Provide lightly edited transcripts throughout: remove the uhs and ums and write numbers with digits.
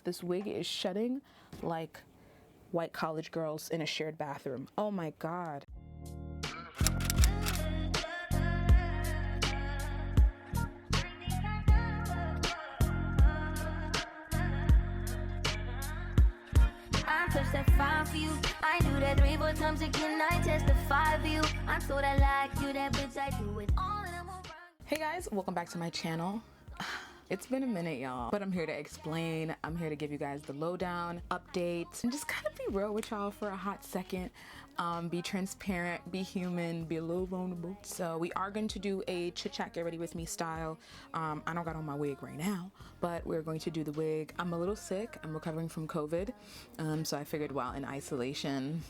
this wig is shedding like white college girls in a shared bathroom. Oh my God. I touched that 5 for you. I do that 3-4 times again. I testify for you. I'm so that like you, that bitch. I do it all and I'm around. Hey guys, welcome back to my channel. It's been a minute, y'all, but I'm here to explain. I'm here to give you guys the lowdown, updates, and just kind of be real with y'all for a hot second. Be transparent, be human, be a little vulnerable. So we are going to do a chit chat, get ready with me style. I don't got on my wig right now, but we're going to do the wig. I'm a little sick. I'm recovering from COVID. So I figured while in isolation,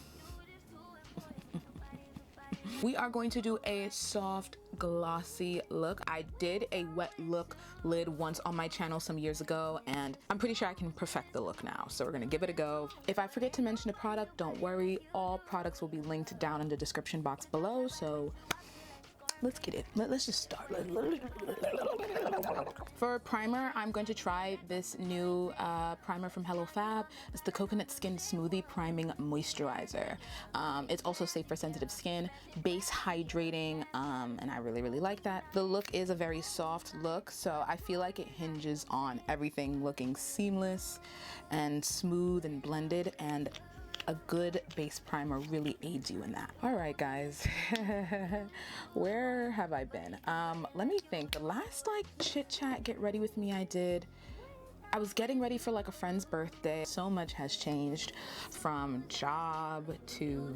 we are going to do a soft glossy look. I did a wet look lid once on my channel some years ago, and I'm pretty sure I can perfect the look now. So we're gonna give it a go. If I forget to mention a product, don't worry. All products will be linked down in the description box below. So let's get it. Let's just start. For primer, I'm going to try this new primer from HelloFab. It's the Coconut Skin Smoothie Priming Moisturizer. It's also safe for sensitive skin, base hydrating, and I really like that. The look is a very soft look, so I feel like it hinges on everything looking seamless and smooth and blended, and a good base primer really aids you in that. All right, guys, where have I been? Let me think. The last like chit chat, get ready with me I was getting ready for like a friend's birthday. So much has changed, from job to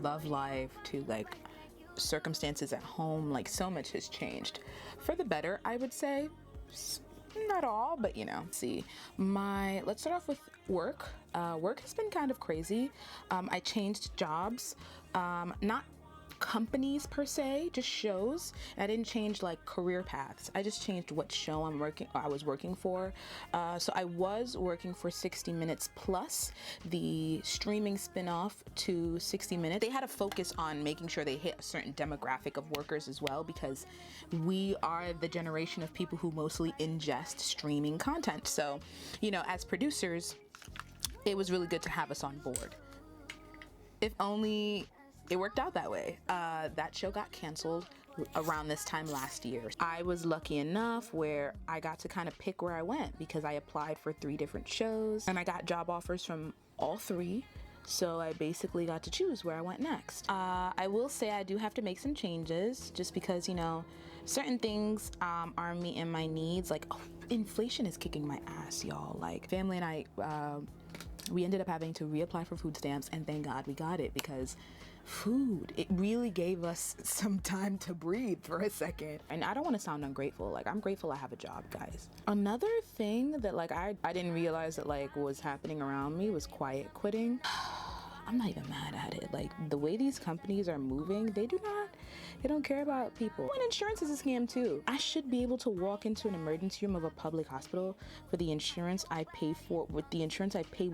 love life to like circumstances at home. Like so much has changed for the better, I would say. Not all, but you know. See, let's start off with work. Work has been kind of crazy. I changed jobs, not companies per se, just shows. I didn't change like career paths. I just changed what show I was working for. So I was working for 60 Minutes Plus, the streaming spin-off to 60 Minutes. They had a focus on making sure they hit a certain demographic of workers as well, because we are the generation of people who mostly ingest streaming content. So, you know, as producers, it was really good to have us on board. If only it worked out that way. That show got canceled around this time last year. I was lucky enough where I got to kind of pick where I went, because I applied for 3 different shows and I got job offers from all 3. So I basically got to choose where I went next. I will say I do have to make some changes, just because, you know, certain things are meeting my needs. Like, inflation is kicking my ass, y'all. Like, family and I, we ended up having to reapply for food stamps, and thank God we got it, because food, it really gave us some time to breathe for a second. And I don't want to sound ungrateful. Like, I'm grateful I have a job, guys. Another thing that like I didn't realize that like was happening around me was quiet quitting. I'm not even mad at it. Like, the way these companies are moving, they don't care about people. And insurance is a scam too. I should be able to walk into an emergency room of a public hospital for the insurance I pay for, with the insurance I pay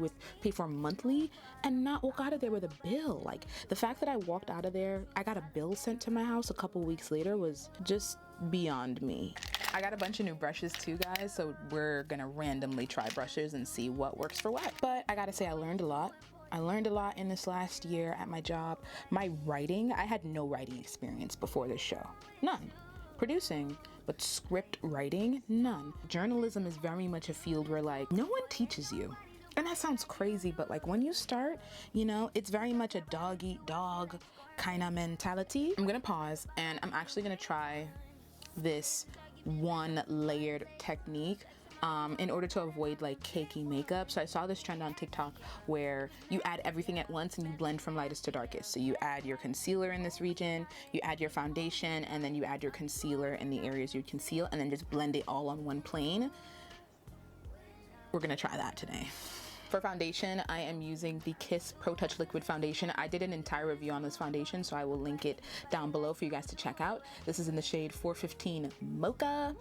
for monthly, and not walk out of there with a bill. Like, the fact that I walked out of there, I got a bill sent to my house a couple weeks later, was just beyond me. I got a bunch of new brushes too, guys, so we're gonna randomly try brushes and see what works for what. But I gotta say, I learned a lot. I learned a lot in this last year at my job. My writing, I had no writing experience before this show. None. Producing, but script writing, none. Journalism is very much a field where like no one teaches you. And that sounds crazy, but like when you start, you know, it's very much a dog eat dog kind of mentality. I'm gonna pause, and I'm actually gonna try this 1 layered technique in order to avoid like cakey makeup. So I saw this trend on TikTok where you add everything at once and you blend from lightest to darkest. So you add your concealer in this region, you add your foundation, and then you add your concealer in the areas you conceal, and then just blend it all on one plane. We're gonna try that today. For foundation, I am using the Kiss Pro Touch Liquid Foundation. I did an entire review on this foundation, so I will link it down below for you guys to check out. This is in the shade 415 Mocha.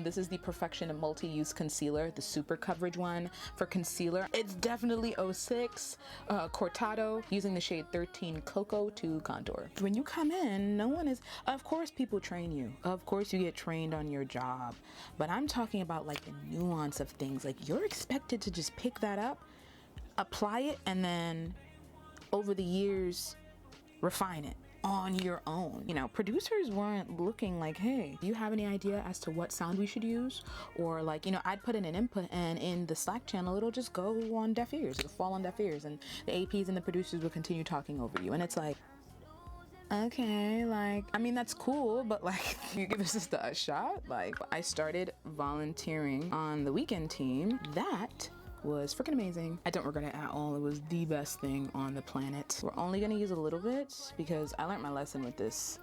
This is the Perfection Multi-Use Concealer, the super coverage one. For concealer, it's definitely 06 Cortado, using the shade 13 Cocoa to contour. When you come in, no one is, of course people train you. Of course you get trained on your job. But I'm talking about like the nuance of things. Like you're expected to just pick that up, apply it, and then over the years refine it on your own. You know, producers weren't looking like, hey, do you have any idea as to what sound we should use? Or like, you know, I'd put in an input and in the Slack channel it'll just go on deaf ears, it'll fall on deaf ears, and the APs and the producers will continue talking over you. And it's like, okay, like, I mean, that's cool, but like, you give this just a shot? Like, I started volunteering on the weekend team. That was freaking amazing. I don't regret it at all. It was the best thing on the planet. We're only gonna use a little bit because I learned my lesson with this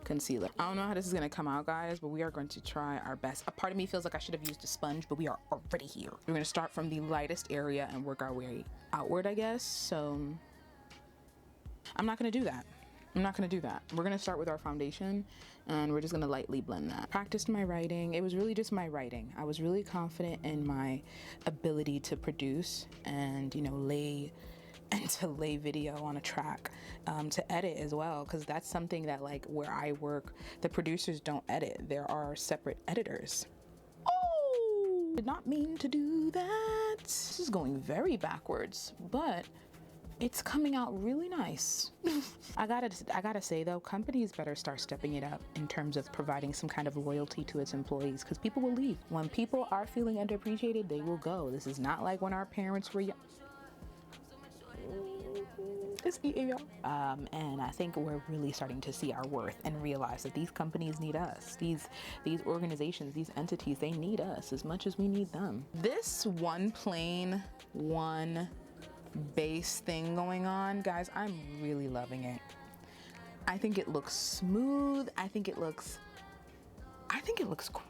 concealer. I don't know how this is gonna come out, guys, but we are going to try our best. A part of me feels like I should have used a sponge, but we are already here. We're gonna start from the lightest area and work our way outward, I guess. So I'm not gonna do that. I'm not gonna do that. We're gonna start with our foundation and we're just gonna lightly blend that. Practiced my writing. It was really just my writing. I was really confident in my ability to produce and, you know, lay video on a track, to edit as well, because that's something that, like, where I work, the producers don't edit. There are separate editors. Oh, did not mean to do that. This is going very backwards, but it's coming out really nice. I gotta say though, companies better start stepping it up in terms of providing some kind of loyalty to its employees, because people will leave. When people are feeling underappreciated, they will go. This is not like when our parents were young. It's eating y'all. And I think we're really starting to see our worth and realize that these companies need us. These organizations, these entities, they need us as much as we need them. This one base thing going on, guys, I'm really loving it. I think it looks smooth. I think it looks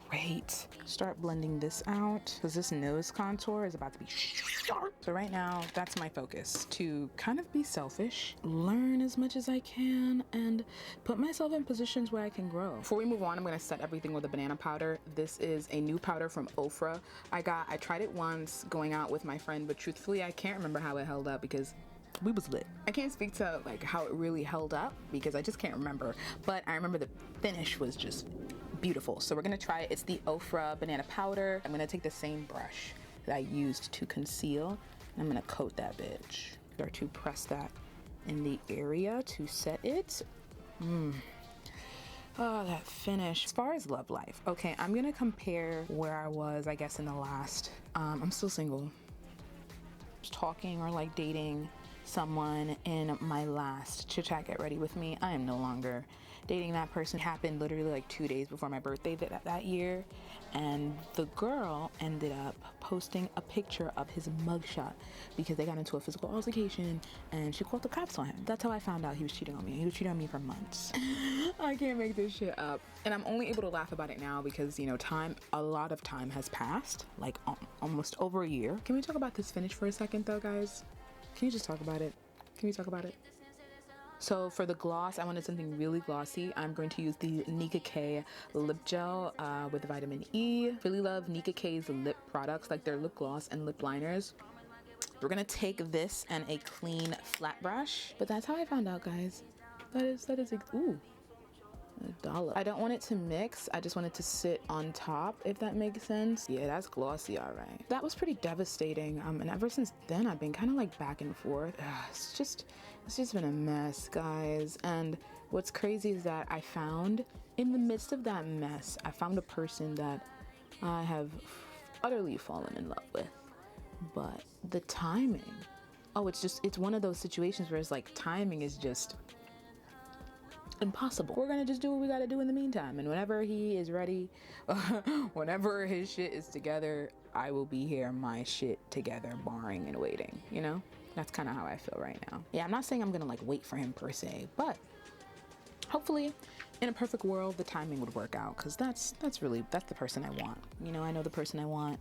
great. Start blending this out because this nose contour is about to be sharp. So right now, that's my focus, to kind of be selfish, learn as much as I can, and put myself in positions where I can grow. Before we move on, I'm gonna set everything with a banana powder. This is a new powder from Ofra. I tried it once going out with my friend, but truthfully, I can't remember how it held up because we was lit. I can't speak to like how it really held up because I just can't remember, but I remember the finish was just beautiful. So we're gonna try it. It's the Ofra banana powder. I'm gonna take the same brush that I used to conceal, and I'm gonna coat that bitch. Start to press that in the area to set it. Oh, that finish. As far as love life, okay, I'm gonna compare where I was, I guess, in the last, I'm still single. Just talking or like dating someone in my last Chit Chat Get Ready With Me. I am no longer dating that person. It happened literally like 2 days before my birthday that year, and the girl ended up posting a picture of his mugshot because they got into a physical altercation and she called the cops on him. That's how I found out he was cheating on me. He was cheating on me for months. I can't make this shit up, and I'm only able to laugh about it now because, you know, a lot of time has passed, like almost over a year. Can we talk about this finish for a second though, guys? Can you just talk about it? Can we talk about it? So for the gloss, I wanted something really glossy. I'm going to use the Nicolah lip gel with vitamin E. Really love Nicokay's lip products, like their lip gloss and lip liners. We're gonna take this and a clean flat brush. But that's how I found out, guys. That is ooh, a dollop. I don't want it to mix. I just want it to sit on top, if that makes sense. Yeah, that's glossy, all right. That was pretty devastating. And ever since then, I've been kind of like back and forth. It's just been a mess, guys. And what's crazy is that I found, in the midst of that mess, I found a person that I have utterly fallen in love with. But the timing, it's one of those situations where it's like timing is just impossible. We're gonna just do what we gotta do in the meantime, and whenever he is ready, whenever his shit is together, I will be here, my shit together, barring and waiting, you know? That's kind of how I feel right now. Yeah, I'm not saying I'm gonna like wait for him per se, but hopefully in a perfect world the timing would work out, because that's the person I want. You know, I know the person I want.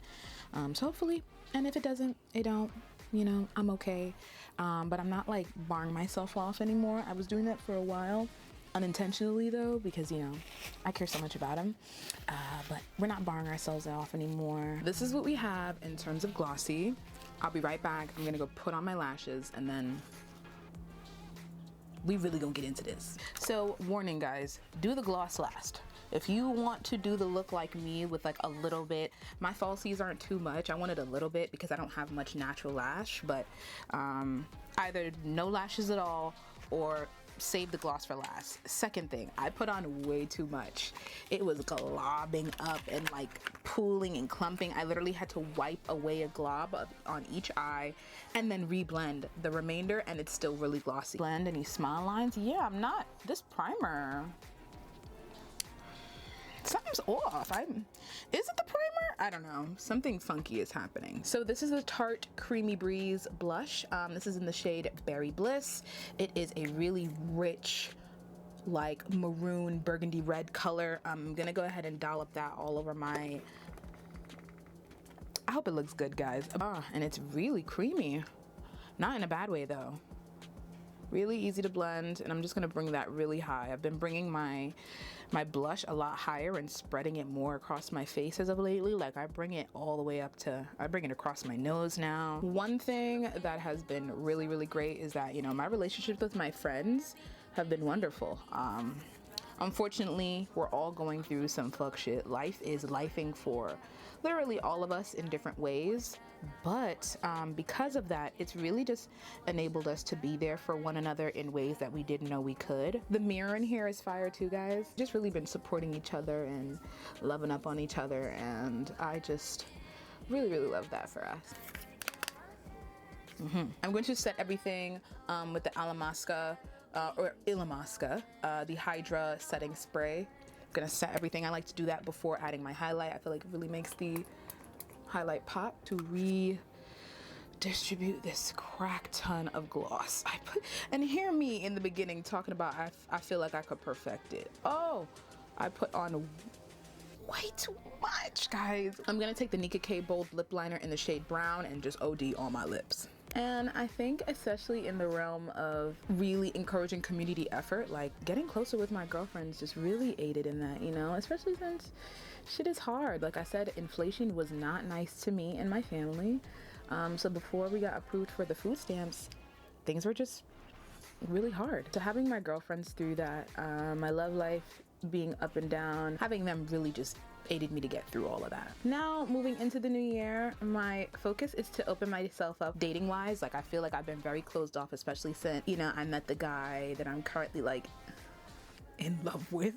So hopefully, and if it doesn't, it don't, you know, I'm okay. But I'm not like barring myself off anymore. I was doing that for a while, unintentionally though, because, you know, I care so much about him. But we're not barring ourselves off anymore. This is what we have in terms of Glossy. I'll be right back. I'm gonna go put on my lashes and then we really gonna get into this. So warning guys, do the gloss last. If you want to do the look like me with like a little bit, my falsies aren't too much. I wanted a little bit because I don't have much natural lash, but either no lashes at all or save the gloss for last. Second thing, I put on way too much. It was globbing up and like pooling and clumping. I literally had to wipe away a glob on each eye and then reblend the remainder, and it's still really glossy. Blend any smile lines? Yeah, I'm not. This primer, something's off. Is it the primer? I don't know. Something funky is happening. So this is the Tarte Creamy Breeze blush. This is in the shade Berry Bliss. It is a really rich, like maroon burgundy red color. I'm gonna go ahead and dollop that all over my, I hope it looks good, guys. And it's really creamy. Not in a bad way though. Really easy to blend, and I'm just gonna bring that really high. I've been bringing my blush a lot higher and spreading it more across my face as of lately. Like I bring it all the way up to, I bring it across my nose now. One thing that has been really, really great is that, you know, my relationships with my friends have been wonderful. Unfortunately, we're all going through some fuck shit. Life is lifing for literally all of us in different ways. But because of that, it's really just enabled us to be there for one another in ways that we didn't know we could. The mirror in here is fire too, guys. Just really been supporting each other and loving up on each other, and I just really, really love that for us. I'm going to set everything with the Alamasca or Ilamasca, the Hydra setting spray. I'm gonna set everything. I like to do that before adding my highlight. I feel like it really makes the highlight pop to redistribute this crack ton of gloss. And hear me in the beginning talking about I feel like I could perfect it. Oh, I put on way too much, guys. I'm gonna take the Nicolah Bold Lip Liner in the shade Brown and just OD on my lips. And I think especially in the realm of really encouraging community effort, like getting closer with my girlfriends just really aided in that, you know, especially since shit is hard. Like I said, inflation was not nice to me and my family. So before we got approved for the food stamps, things were just really hard. So having my girlfriends through that, my love life being up and down, having them really just aided me to get through all of that. Now moving into the new year, my focus is to open myself up dating wise. Like I feel like I've been very closed off, especially since, you know, I met the guy that I'm currently like in love with.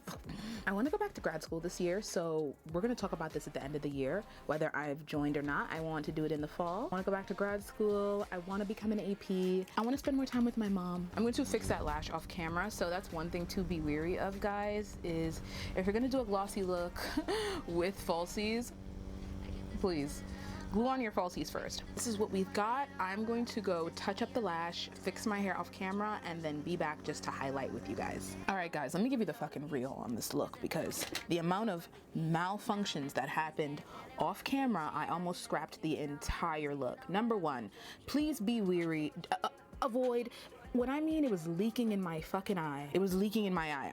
I want to go back to grad school this year, so we're going to talk about this at the end of the year, whether I've joined or not. I want to do it in the fall. I want to go back to grad school. I want to become an AP. I want to spend more time with my mom. I'm going to fix that lash off camera, so that's one thing to be weary of, guys, is if you're going to do a glossy look with falsies, please glue on your falsies first. This is what we've got. I'm going to go touch up the lash, fix my hair off camera, and then be back just to highlight with you guys. All right, guys, let me give you the fucking real on this look, because the amount of malfunctions that happened off camera, I almost scrapped the entire look. Number one, please be weary. Avoid. What I mean, it was leaking in my fucking eye. It was leaking in my eye.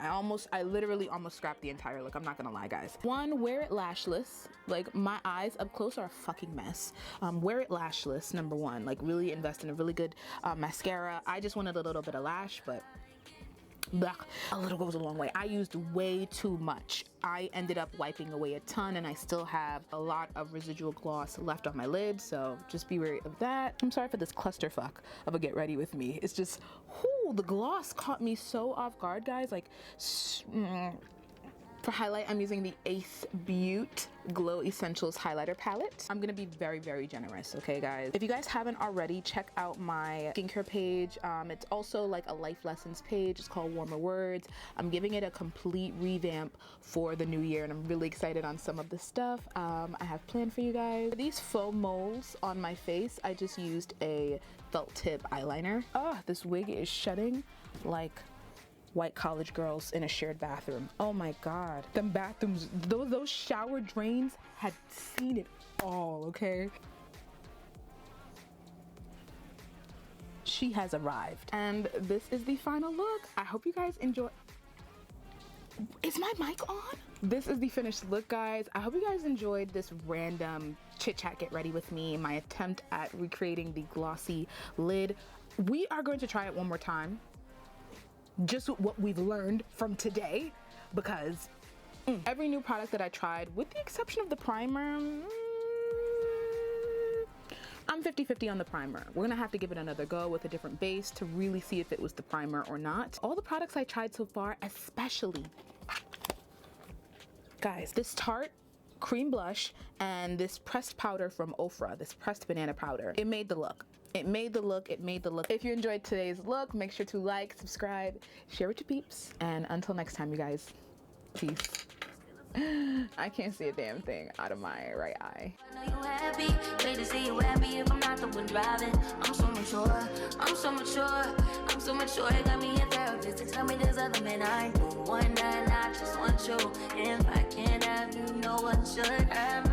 I literally almost scrapped the entire look. I'm not gonna lie, guys. One, wear it lashless. Like, my eyes up close are a fucking mess. Wear it lashless, number one. Like, really invest in a really good mascara. I just wanted a little bit of lash, but a little goes a long way. I used way too much. I ended up wiping away a ton, and I still have a lot of residual gloss left on my lid, so just be wary of that. I'm sorry for this clusterfuck of a get ready with me. It's just, whoo, the gloss caught me so off guard, guys. Like, for highlight, I'm using the Ace Beauty Glow Essentials Highlighter Palette. I'm gonna be very, very generous, okay, guys? If you guys haven't already, check out my skincare page. It's also like a life lessons page. It's called Warmer Words. I'm giving it a complete revamp for the new year, and I'm really excited on some of the stuff I have planned for you guys. For these faux moles on my face, I just used a felt tip eyeliner. Oh, this wig is shedding like white college girls in a shared bathroom. Oh my God. Them bathrooms, those shower drains had seen it all, okay? She has arrived. And this is the final look. I hope you guys enjoy. Is my mic on? This is the finished look, guys. I hope you guys enjoyed this random chit chat get ready with me, my attempt at recreating the glossy lid. We are going to try it one more time. Just what we've learned from today, because every new product that I tried, with the exception of the primer, I'm 50-50 on the primer. We're gonna have to give it another go with a different base to really see if it was the primer or not. All the products I tried so far, especially, guys, this Tarte cream blush and this pressed powder from Ofra, this pressed banana powder, it made the look. It made the look, it made the look. If you enjoyed today's look, make sure to like, subscribe, share with your peeps, and until next time, you guys, peace. I can't see a damn thing out of my right eye. I know you happy, wait to see you happy if I'm not the one driving. I'm so mature, I'm so mature, I'm so mature. It got me a therapist to tell me there's other men I do. One night I just want you. If I can't have you, no one should have